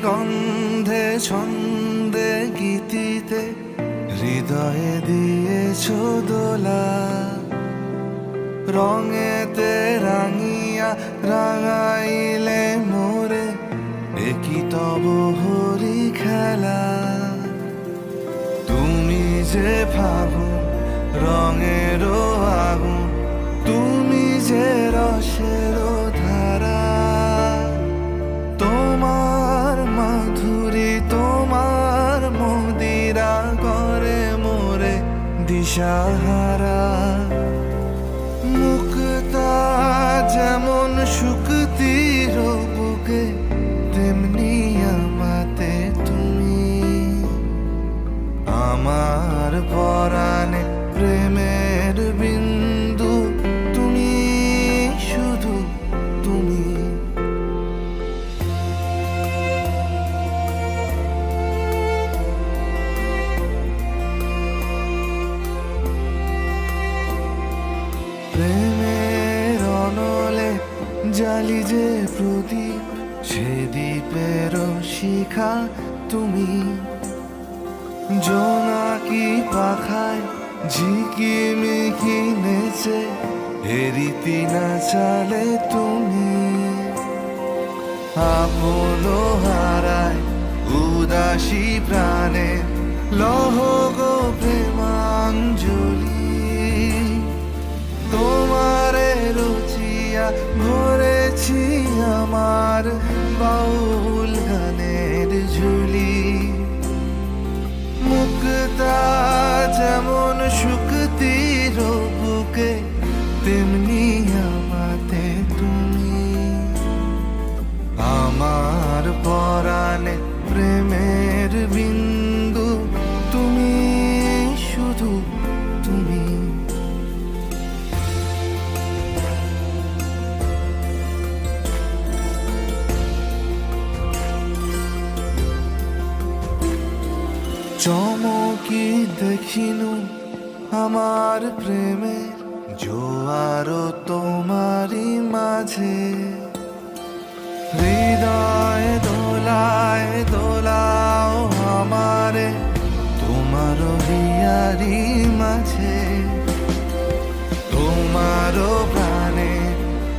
গন্ধে ছন্দে গীতিতে হৃদয়ে দিয়েছ দোলা, রঙেতে রাঙিয়া রাঙাইলে মোরে, একই তব হরি খেলা। তুমি যে ফাগুন রঙেরও আগুন, তুমি যে রসেরও ধারা, তোমার মাধুরী তোমার মদিরা করে মোরে দিশাহারা। মুক্তা যেমন শুকতির বুকে, তেমনি আমাতে তুমি। আমার পরাণে প্রেমের বিন্দু, তুমি শুধু তুমি। প্রেমের অনলে জালি যে প্রদীপ, সে দ্বীপের শিখা তুমি। জোনাকি পাখায় ঝিকিমিকি নেচে, এরিতি না চালে তুমি। আপন হারায় উদাসী প্রাণে, লহ গো প্রেমাঞ্জলি। তোমারে রচিয়া ভরেছি আমার বাউল গানের ঝুলি। মুক্তা যেমন শুকতির বুকে, তেমনি আমাতে তুমি। আমার পরাণে প্রেমের বিন্দু, তুমি শুধু তুমি। চমকি দেখিনু আমার প্রেমের জোয়ার তোমারই মাঝে। হৃদয় দোলায় দোলাও আমারে, তোমার হিয়ারি মাঝে। তোমার প্রাণে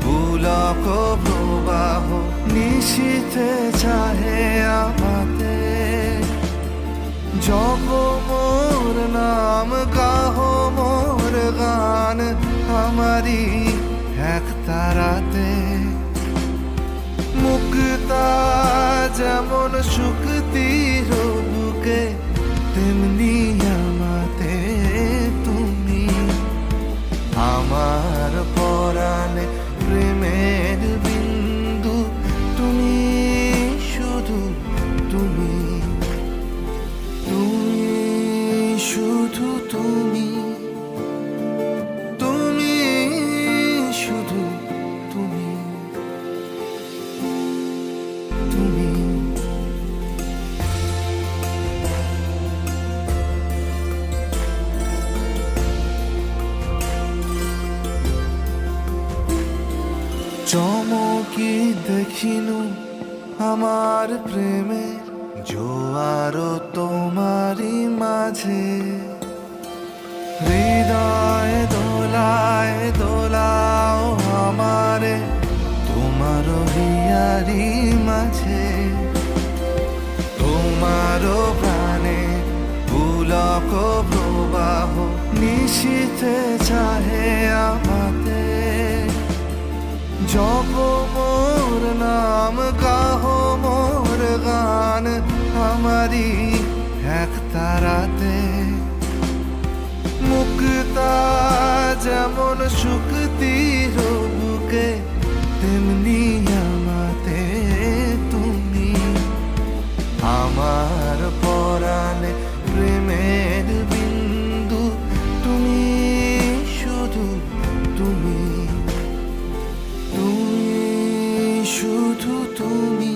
পুলক প্রবাহ, নিশীথে চাহে আমাতে। জপ মোর নাম, গাহো মোর গান, আমারি এক তারাতে। মুক্তা যেমন শুকতির বুকে, তেমনি আমাতে তুমি। আমার পরাণে প্রেমের বিন্দু, তুমি শুধু তুমি। তুমি শুধু তুমি, তুমি শুধু তুমি, তুমি। চমকি দেখিনু আমার প্রেমের জোয়ার তোমারই মাঝে। হৃদয় দোলায় দোলাও আমারে, তোমার হিয়ারি মাঝে। তোমার প্রাণে পুলক প্রবাহ, নিশীথে চাহে আমাতে। জপ মোর নাম, গাহো মোর গান, আমারি এক তারাতে। মুক্তা যেমন শুকতির বুকে, তেমনি আমাতে তুমি। আমার পরাণে প্রেমের বিন্দু, তুমি শুধু তুমি। তুমি শুধু তুমি।